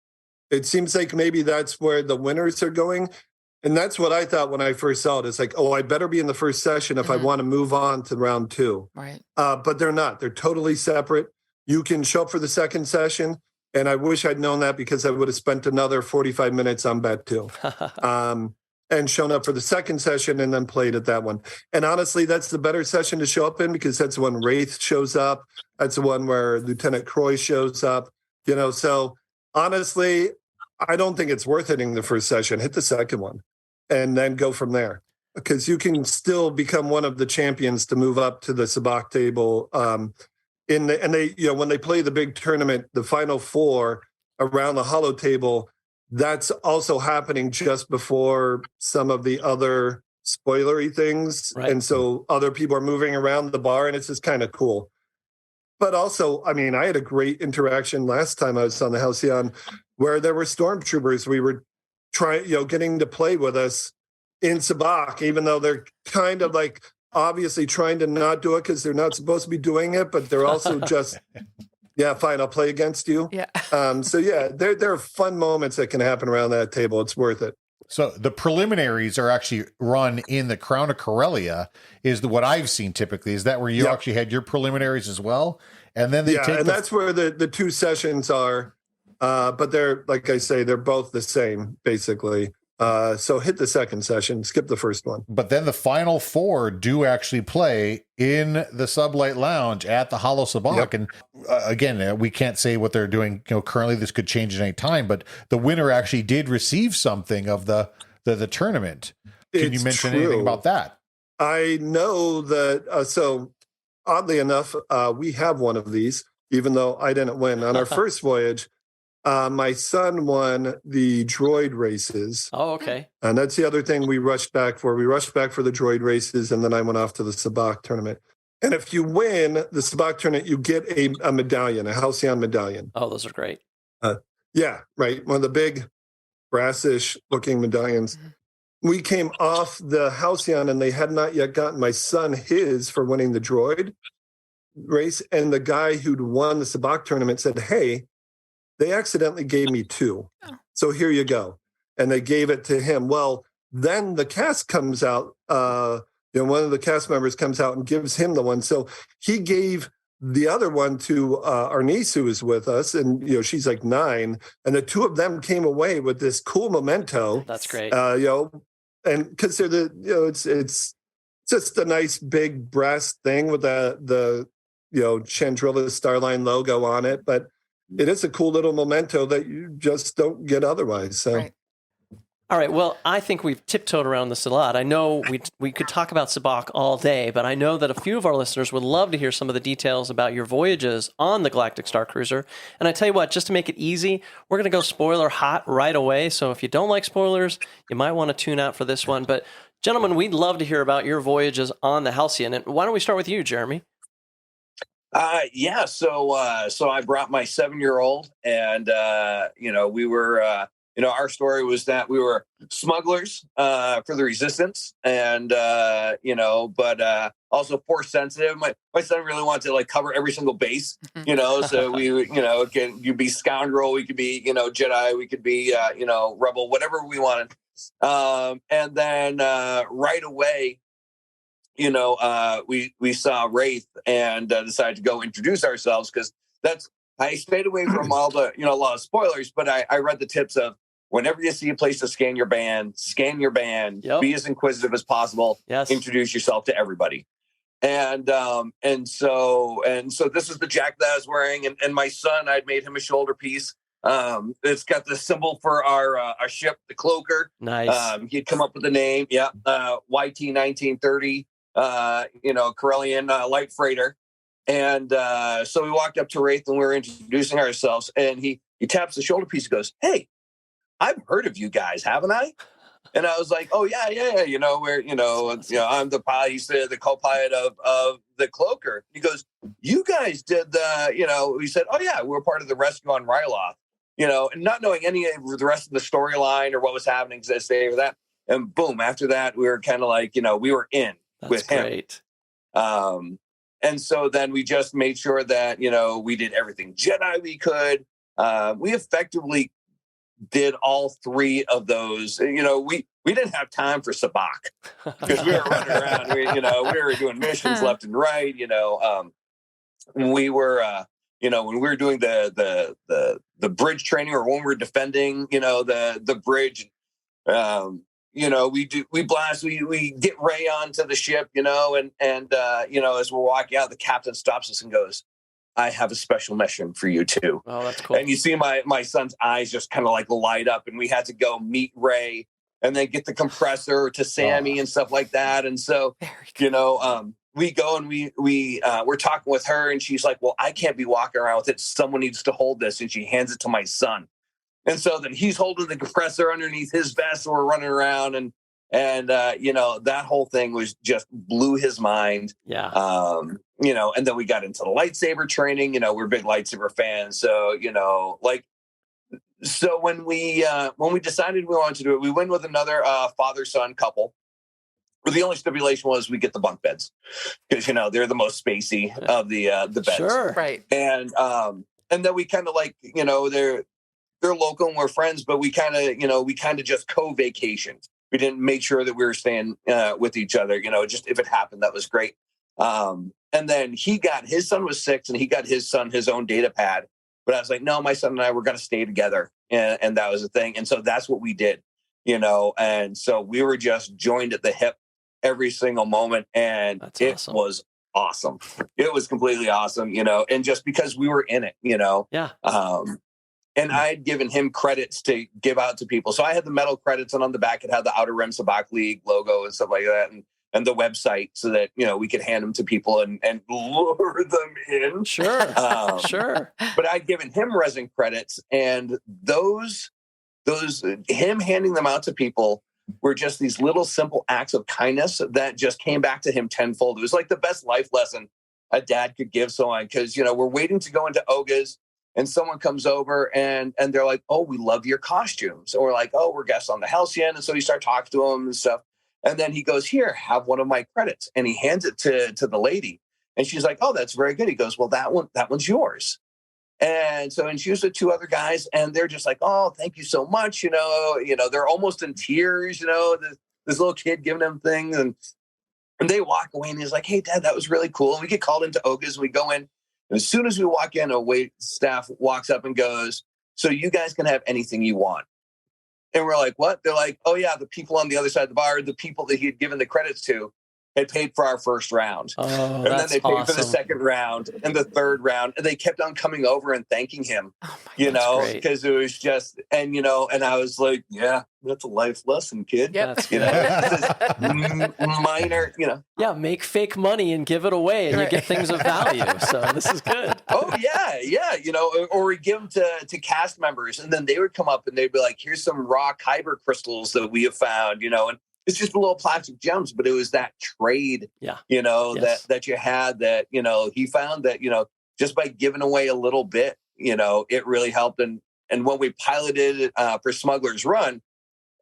It seems like maybe that's where the winners are going. And that's what I thought when I first saw it. It's like, oh, I better be in the first session if I want to move on to round 2. Right. But they're not. They're totally separate. You can show up for the second session. And I wish I'd known that because I would have spent another 45 minutes on bet 2 and shown up for the second session and then played at that one. And honestly, that's the better session to show up in because that's the one Wraith shows up. That's the one where Lieutenant Croy shows up. So honestly, I don't think it's worth hitting the first session. Hit the second one and then go from there because you can still become one of the champions to move up to the Sabacc table. And they, when they play the big tournament, the final 4 around the hollow table, that's also happening just before some of the other spoilery things. Right. And so other people are moving around the bar and it's just kind of cool. But also, I mean, I had a great interaction last time I was on the Halcyon where there were stormtroopers. We were getting to play with us in Sabacc, even though they're kind of like obviously trying to not do it because they're not supposed to be doing it, but they're also just, yeah, fine, I'll play against you. Yeah. So yeah, there are fun moments that can happen around that table. It's worth it. So the preliminaries are actually run in the Crown of Corellia is what I've seen typically. Is that where you actually had your preliminaries as well? And then that's where the 2 sessions are. But they're, like I say, they're both the same, basically. So hit the second session, skip the first one. But then the final 4 do actually play in the Sublight Lounge at the Hollow Sabacc. Yep. And again, we can't say what they're doing. Currently this could change at any time, but the winner actually did receive something of the tournament. Can you mention anything about that? I know that. So oddly enough, we have one of these, even though I didn't win on our first voyage. My son won the droid races. Oh, okay. And that's the other thing we rushed back for. We rushed back for the droid races, and then I went off to the Sabacc tournament. And if you win the Sabacc tournament, you get a medallion, a Halcyon medallion. Oh, those are great. Yeah, right. One of the big brassish looking medallions. We came off the Halcyon, and they had not yet gotten my son his for winning the droid race. And the guy who'd won the Sabacc tournament said, hey, they accidentally gave me 2. So here you go. And they gave it to him. Well, then the cast comes out, one of the cast members comes out and gives him the one. So he gave the other one to our niece who was with us, and she's like 9, and the two of them came away with this cool memento. That's great. And because they're it's just a nice big brass thing with the Chandrilla Starline logo on it, but it is a cool little memento that you just don't get otherwise. So. Right. All right. Well, I think we've tiptoed around this a lot. I know we could talk about Sabacc all day, but I know that a few of our listeners would love to hear some of the details about your voyages on the Galactic Star Cruiser. And I tell you what, just to make it easy, we're going to go spoiler hot right away. So if you don't like spoilers, you might want to tune out for this one. But gentlemen, we'd love to hear about your voyages on the Halcyon. And why don't we start with you, Jeremy? So I brought my 7-year-old, and we were. Our story was that we were smugglers for the resistance, and but also force sensitive. My son really wanted to cover every single base, So we, you'd be scoundrel, we could be, Jedi, we could be, rebel, whatever we wanted. And then right away, we saw Wraith and decided to go introduce ourselves because I stayed away from all the, a lot of spoilers, but I read the tips of whenever you see a place to scan your band, Yep. Be as inquisitive as possible, Yes. Introduce yourself to everybody. And so this is the jacket that I was wearing, and my son, I'd made him a shoulder piece. It's got the symbol for our ship, the Cloaker. Nice. He'd come up with the name, YT 1930, Corellian light freighter. And so we walked up to Wraith and we were introducing ourselves, and he taps the shoulder piece and goes, "Hey, I've heard of you guys, haven't I?" And I was like, "Oh yeah. I'm the pilot. He's the co-pilot of the Cloaker." He goes, "You guys did the, we said, "Oh yeah, we were part of the rescue on Ryloth," and not knowing any of the rest of the storyline or what was happening this day or that. And boom, after that, we were kind of like, we were in with him. Great. And so then we just made sure that, we did everything Jedi we could. We effectively did all 3 of those. We didn't have time for Sabacc because we were running around. We were doing missions left and right. We were, when we were doing the bridge training, or when we were defending, the bridge. We blast, we get Ray onto the ship, and as we're walking out, the captain stops us and goes, "I have a special mission for you too." Oh, that's cool. And you see my son's eyes just kind of light up, and we had to go meet Ray and then get the compressor to Sammy and stuff like that. And so, we go and we're talking with her, and she's like, "Well, I can't be walking around with it. Someone needs to hold this." And she hands it to my son. And so then he's holding the compressor underneath his vest, and we're running around, and that whole thing was just blew his mind. Yeah. And then we got into the lightsaber training. We're big lightsaber fans. So, so when we decided we wanted to do it, we went with another father-son couple. But the only stipulation was we get the bunk beds because, they're the most spacey of the beds. Sure. Right. And then we kind of they're local and we're friends, but we kind of just co-vacationed. We didn't make sure that we were staying with each other, just if it happened, that was great. And then his son was 6 and he got his own data pad. But I was like, no, my son and I were going to stay together. And that was the thing. And so that's what we did, and so we were just joined at the hip every single moment. And That's awesome. Was awesome. It was completely awesome, and just because we were in it, Yeah. And I had given him credits to give out to people. So I had the metal credits, and on the back it had the Outer Rim Sabacc League logo and stuff like that, and the website, so that we could hand them to people and lure them in. Sure. Sure. But I'd given him resin credits, and those him handing them out to people were just these little simple acts of kindness that just came back to him tenfold. It was like the best life lesson a dad could give someone, because we're waiting to go into Oga's. And someone comes over and they're like, "Oh, we love your costumes." Or we're like, "Oh, we're guests on the Halcyon." And so you start talking to him and stuff. And then he goes, "Here, have one of my credits." And he hands it to the lady. And she's like, "Oh, that's very good." He goes, "Well, that one's yours." And so, and she was with 2 other guys, and they're just like, "Oh, thank you so much." They're almost in tears, this little kid giving them things. And they walk away, and he's like, "Hey, Dad, that was really cool." And we get called into Oga's, and we go in. And as soon as we walk in, a wait staff walks up and goes, "So you guys can have anything you want." And we're like, "What?" They're like, "Oh yeah, the people on the other side of the bar, the people that he had given the credits to, had paid for our first round. Oh, And then that's they paid for the awesome. second round and the third round. And they kept on coming over and thanking him, Oh my you God. know, great. because it was just, and, you know, and I was like, yeah, that's a life lesson, kid. Yep. That's You know, this is minor, you know. Yeah, make fake money and give it away, and Right. you get things of value. So this is good. Oh yeah, yeah. You know, or we give them to cast members, and then they would come up and they'd be like, "Here's some raw kyber crystals that we have found," you know, and it's just little plastic gems, but it was that trade, Yeah. you know, Yes. that you had, that, you know, he found that, you know, just by giving away a little bit, you know, it really helped. And when we piloted for Smuggler's Run,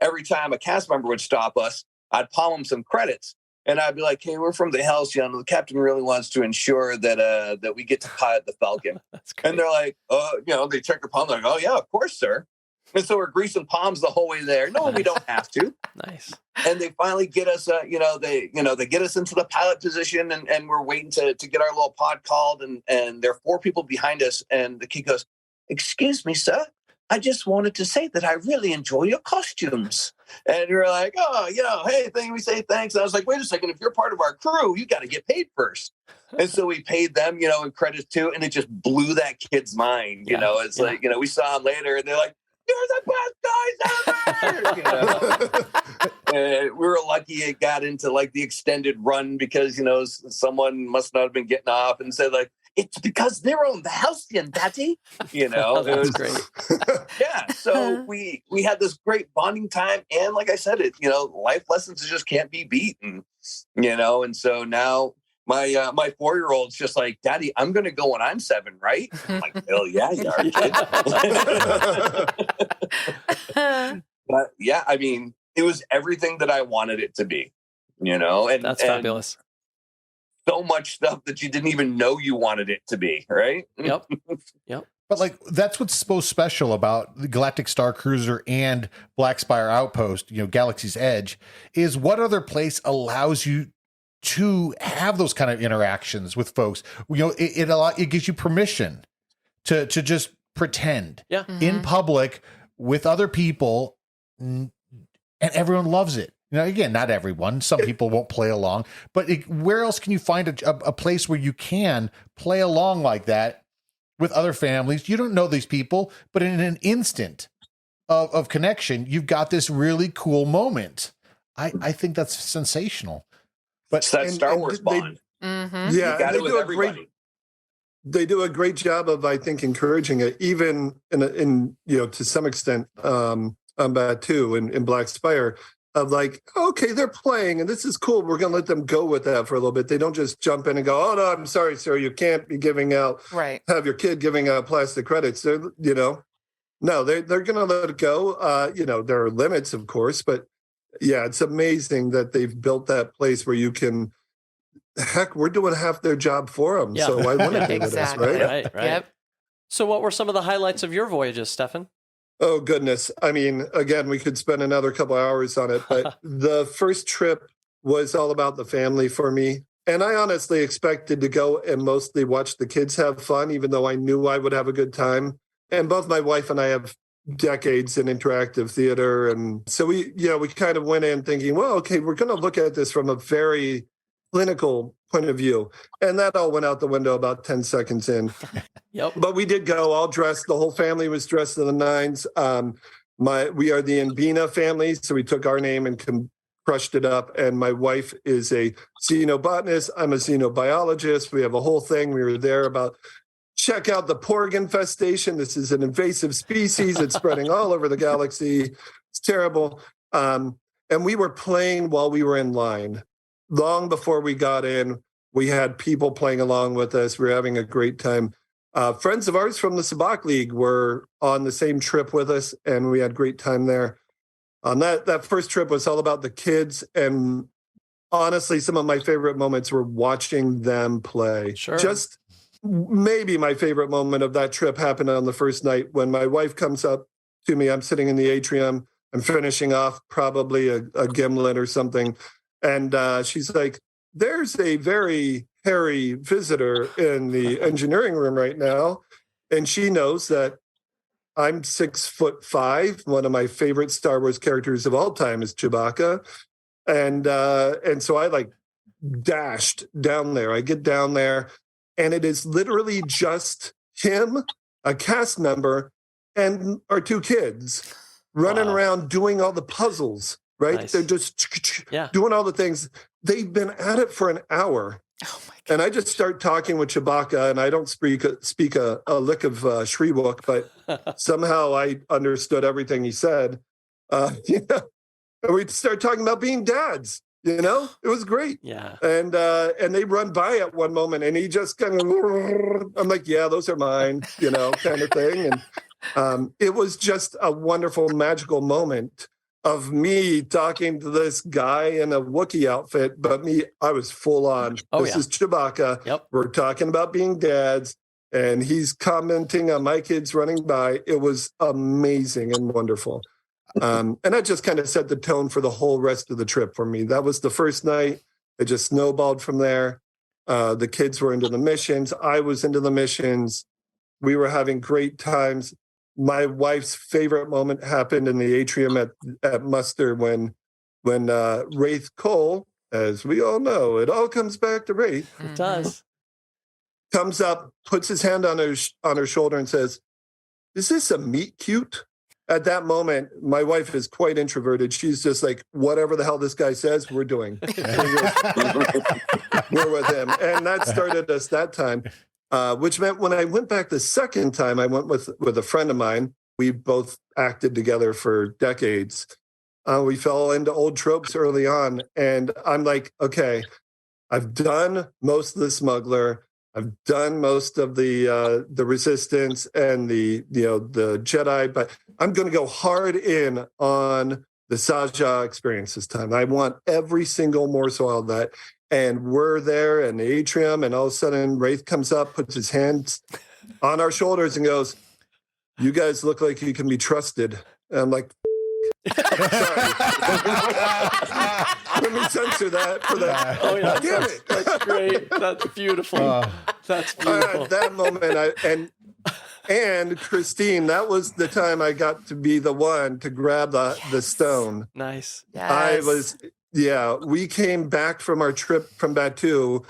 every time a cast member would stop us, I'd palm them some credits. And I'd be like, "Hey, we're from the Halcyon. The captain really wants to ensure that we get to pilot the Falcon." That's great. And they're like, you know, they check their palm. They're like, "Oh yeah, of course, sir." And so we're greasing palms the whole way there. No, we don't have to. Nice. And they finally get us, they get us into the pilot position, and we're waiting to get our little pod called, and there are 4 people behind us, and the kid goes, "Excuse me, sir. I just wanted to say that I really enjoy your costumes." And you're like, "Oh, you know, hey, we say thanks." And I was like, "Wait a second, if you're part of our crew, you got to get paid first." And so we paid them, you know, in credits too, and it just blew that kid's mind. You Yeah, know, it's yeah. like, you know, we saw them later, and they're like, "You're the best guys ever." You know? And we were lucky it got into like the extended run because, you know, someone must not have been getting off and said like, "It's because they're on the Halcyon, Daddy." You know, it That's was great. yeah. So we had this great bonding time, and like I said, it, you know, life lessons just can't be beaten. You know, and so now my 4-year-old's just like, "Daddy, I'm going to go when I'm 7, right?" I'm like, "Hell yeah, you are, kid." But yeah, I mean, it was everything that I wanted it to be, you know, and That's and fabulous. so much stuff that you didn't even know you wanted it to be, right? Yep. Yep. But like that's what's so special about the Galactic Star Cruiser and Black Spire Outpost, you know, Galaxy's Edge, is what other place allows you to have those kind of interactions with folks. You know, it gives you permission to just pretend Yeah. in public with other people, and everyone loves it. You know, again, not everyone. Some people won't play along, but where else can you find a place where you can play along like that with other families? You don't know these people, but in an instant of connection, you've got this really cool moment. I think that's sensational. But It's that Star Wars bond. Mm-hmm. You Yeah, got they it with do a everybody. they do a great job of, I think, encouraging it, even in you know, to some extent, on Batu in Black Spire, of like, okay, they're playing and this is cool. We're going to let them go with that for a little bit. They don't just jump in and go, "Oh no, I'm sorry, sir, you can't be have your kid giving out plastic credits." They're, you know, no, they're going to let it go. You know, there are limits, of course, but yeah, it's amazing that they've built that place where you can. Heck, we're doing half their job for them. Yeah. So why wouldn't Yeah, they with us, exactly. right? Right. Right. Yep. So what were some of the highlights of your voyages, Stefan? Oh, goodness. I mean, again, we could spend another couple hours on it, but the first trip was all about the family for me. And I honestly expected to go and mostly watch the kids have fun, even though I knew I would have a good time. And both my wife and I have decades in interactive theater. And so we kind of went in thinking, well, okay, we're going to look at this from a very clinical point of view. And that all went out the window about 10 seconds in. Yep. But we did go all dressed. The whole family was dressed to the nines. We are the Inbina family, so we took our name and crushed it up. And my wife is a xenobotanist. I'm a xenobiologist. We have a whole thing. We were there about check out the porg infestation. This is an invasive species. It's spreading all over the galaxy. It's terrible. And we were playing while we were in line. Long before we got in, we had people playing along with us. We were having a great time. Friends of ours from the Sabacc League were on the same trip with us, and we had great time there. That first trip was all about the kids, and honestly, some of my favorite moments were watching them play. Sure. Just maybe my favorite moment of that trip happened on the first night when my wife comes up to me. I'm sitting in the atrium. I'm finishing off probably a gimlet or something. And she's like, "There's a very hairy visitor in the engineering room right now, and she knows that I'm 6'5". One of my favorite Star Wars characters of all time is Chewbacca, and so I like dashed down there. I get down there, and it is literally just him, a cast member, and our two kids running around doing all the puzzles. Right? Nice. They're just doing all the things. They've been at it for an hour. Oh my God. And I just start talking with Chewbacca, and I don't speak a lick of Shriwook, but somehow I understood everything he said. And we start talking about being dads. It was great. Yeah. And they run by at one moment, and he just kind of, I'm like, yeah, those are mine, kind of thing. And it was just a wonderful, magical moment of me talking to this guy in a Wookiee outfit, but I was full on. This is Chewbacca. Yep. We're talking about being dads, and he's commenting on my kids running by. It was amazing and wonderful. And that just kind of set the tone for the whole rest of the trip for me. That was the first night. It just snowballed from there. The kids were into the missions. I was into the missions. We were having great times. My wife's favorite moment happened in the atrium at Muster when Wraith Cole, as we all know, it all comes back to Wraith. It does. Comes up, puts his hand on her shoulder and says, "Is this a meet cute?" At that moment, my wife is quite introverted. She's just like, whatever the hell this guy says, we're doing. We're with him. And that started us that time. Which meant when I went back the second time, I went with a friend of mine. We both acted together for decades. We fell into old tropes early on. And I'm like, okay, I've done most of the smuggler. I've done most of the resistance and the Jedi, but I'm going to go hard in on the Sabacc experience this time. I want every single morsel of that. And we're there in the atrium, and all of a sudden Wraith comes up, puts his hands on our shoulders and goes, "You guys look like you can be trusted." And I'm like, sorry. Let me censor that for that. Oh, yeah. Damn it. That's great. That's beautiful. That's beautiful. At that moment, and Christine, that was the time I got to be the one to grab the stone. Nice. Yes. We came back from our trip from Batu.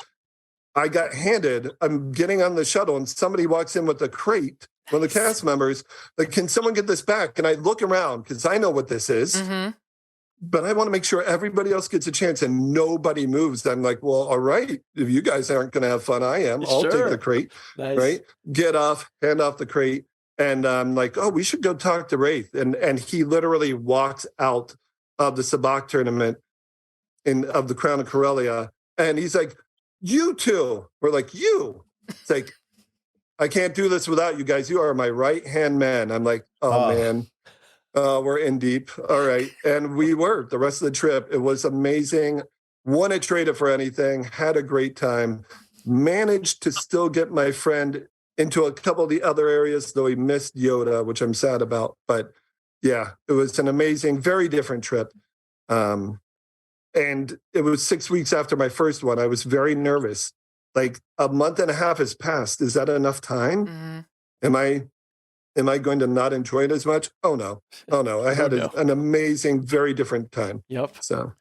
I'm getting on the shuttle, and somebody walks in with a crate, one of the cast members, like, "Can someone get this back?" And I look around because I know what this is, but I want to make sure everybody else gets a chance and nobody moves. I'm like, well, all right, if you guys aren't going to have fun, I am. I'll take the crate, right? Get off, hand off the crate. And I'm like, oh, we should go talk to Wraith. And he literally walks out of the Sabacc tournament of the Crown of Corellia. And he's like, "You two." We're like, "You." It's like, "I can't do this without you guys. You are my right-hand man." I'm like, oh. Man. We're in deep. All right. And we were the rest of the trip. It was amazing. Wouldn't trade it for anything. Had a great time. Managed to still get my friend into a couple of the other areas, though he missed Yoda, which I'm sad about. But yeah, it was an amazing, very different trip. And it was 6 weeks after my first one. I was very nervous. Like, a month and a half has passed. Is that enough time? Am I going to not enjoy it as much? Oh no. I had an amazing, very different time. Yep. So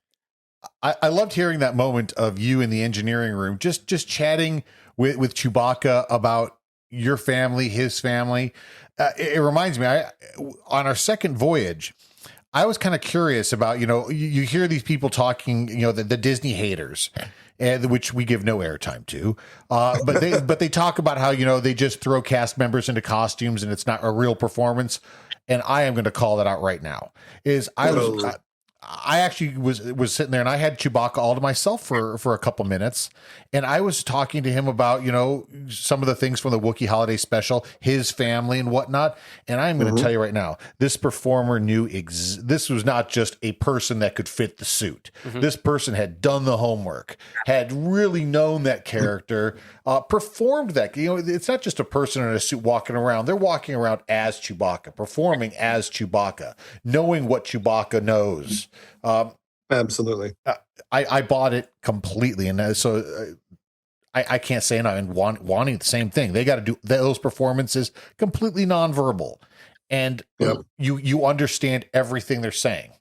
I loved hearing that moment of you in the engineering room, just chatting with Chewbacca about your family, his family. It reminds me, on our second voyage, I was kind of curious about, you hear these people talking, the Disney haters, which we give no airtime to, but they talk about how, they just throw cast members into costumes and it's not a real performance. And I am going to call that out right now. I actually was sitting there and I had Chewbacca all to myself for a couple minutes, and I was talking to him about, some of the things from the Wookiee Holiday Special, his family and whatnot. And I'm going to tell you right now, this performer knew this was not just a person that could fit the suit. This person had done the homework, had really known that character, performed that. It's not just a person in a suit walking around. They're walking around as Chewbacca, performing as Chewbacca, knowing what Chewbacca knows. Absolutely. I bought it completely. And so I can't say enough, and wanting the same thing. They got to do those performances completely nonverbal, and you understand everything they're saying.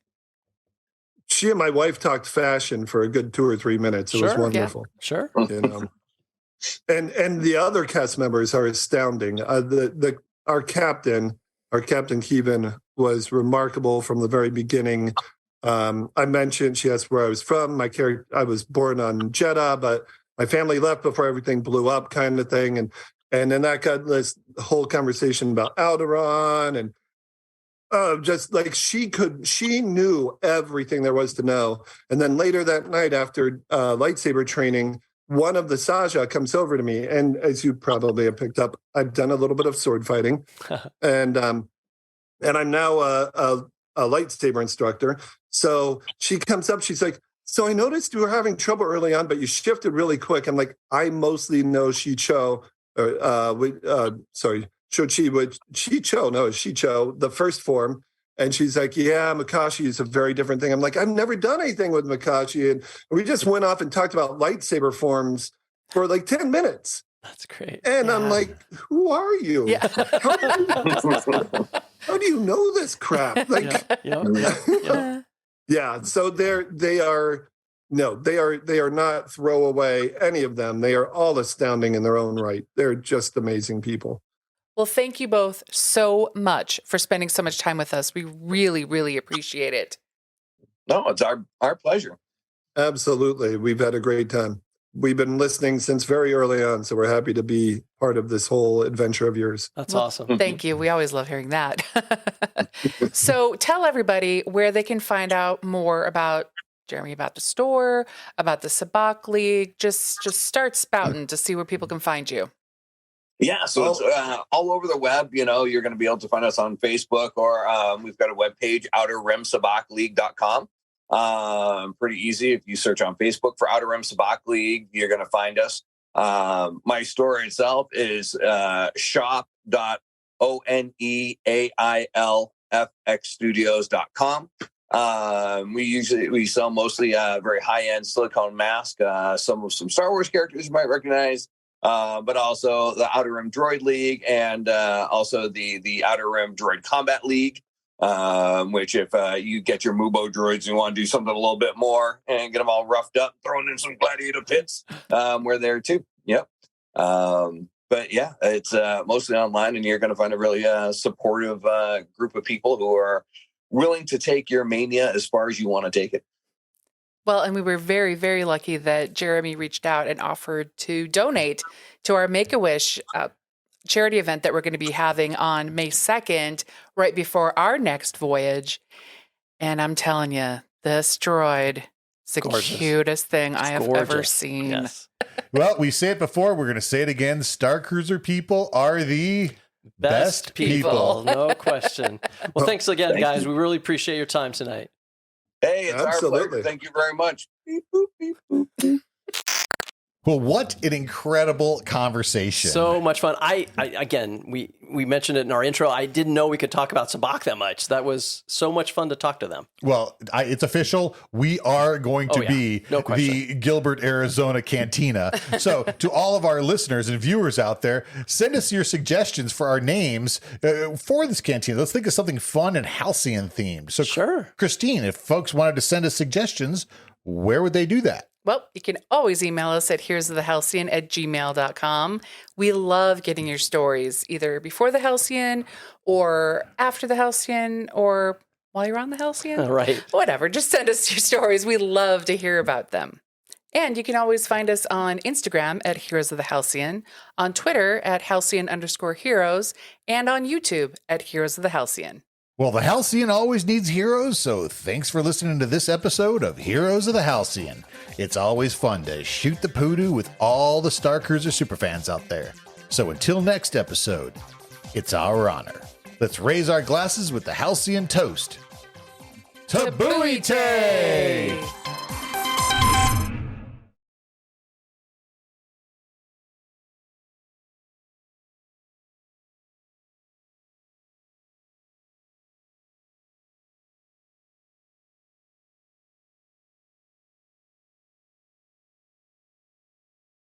She and my wife talked fashion for a good 2 or 3 minutes. It was wonderful. Yeah, sure. You know? And the other cast members are astounding. Our captain Keevan, was remarkable from the very beginning. I mentioned, she asked where I was from. I was born on Jeddah, but my family left before everything blew up, kind of thing. And then that got this whole conversation about Alderaan, and just like she knew everything there was to know. And then later that night, after lightsaber training, one of the Sabacc comes over to me, and as you probably have picked up, I've done a little bit of sword fighting, and I'm now a lightsaber instructor. So she comes up, she's like, "So I noticed you were having trouble early on, but you shifted really quick." I'm like, "I mostly know Shicho, the first form." And she's like, "Yeah, Makashi is a very different thing." I'm like, "I've never done anything with Makashi." And we just went off and talked about lightsaber forms for like 10 minutes. That's great. And I'm like, "Who are you? Yeah. How do you know this crap?" Like, yeah. So they are not throwaway, any of them. They are all astounding in their own right. They're just amazing people. Well, thank you both so much for spending so much time with us. We really, really appreciate it. No, it's our pleasure. Absolutely. We've had a great time. We've been listening since very early on, so we're happy to be part of this whole adventure of yours. That's awesome. Thank you. We always love hearing that. So tell everybody where they can find out more about Jeremy, about the store, about the Sabacc League. Just start spouting to see where people can find you. Yeah, so it's all over the web. You know, you're going to be able to find us on Facebook, or we've got a webpage, outerrimsabaccleague.com. Pretty easy. If you search on Facebook for Outer Rim Sabacc League, you're going to find us. My store itself is shop.oneailfxstudios.com. We sell mostly very high-end silicone mask, some Star Wars characters you might recognize, but also the Outer Rim Droid League, and also the Outer Rim Droid Combat League, which if you get your Mubo droids and you want to do something a little bit more and get them all roughed up, thrown in some gladiator pits, we're there too. Yep. But yeah, it's mostly online, and you're going to find a really supportive group of people who are willing to take your mania as far as you want to take it. Well, and we were very, very lucky that Jeremy reached out and offered to donate to our Make-A-Wish charity event that we're going to be having on May 2nd, right before our next voyage. And I'm telling you, this droid is the cutest thing I have ever seen. Yes. Well, we say it before. We're going to say it again. Star Cruiser people are the best people. No question. Well, thanks again, guys. We really appreciate your time tonight. Hey, it's our pleasure. Thank you very much. Beep, boop, beep, boop, beep. Well, what an incredible conversation. So much fun. I again, we mentioned it in our intro. I didn't know we could talk about Sabacc that much. That was so much fun to talk to them. Well, it's official. We are going to be the Gilbert, Arizona Cantina. So to all of our listeners and viewers out there, send us your suggestions for our names for this cantina. Let's think of something fun and Halcyon themed. So sure. Christine, if folks wanted to send us suggestions, where would they do that? Well, you can always email us at here'sthehalcyon@gmail.com. We love getting your stories, either before the Halcyon or after the Halcyon or while you're on the Halcyon. Right. Whatever. Just send us your stories. We love to hear about them. And you can always find us on Instagram at Heroes of the Halcyon, on Twitter at Halcyon_heroes, and on YouTube at Heroes of the Halcyon. Well, the Halcyon always needs heroes, so thanks for listening to this episode of Heroes of the Halcyon. It's always fun to shoot the poodoo with all the Star Cruiser superfans out there. So until next episode, it's our honor. Let's raise our glasses with the Halcyon toast. Tabuite!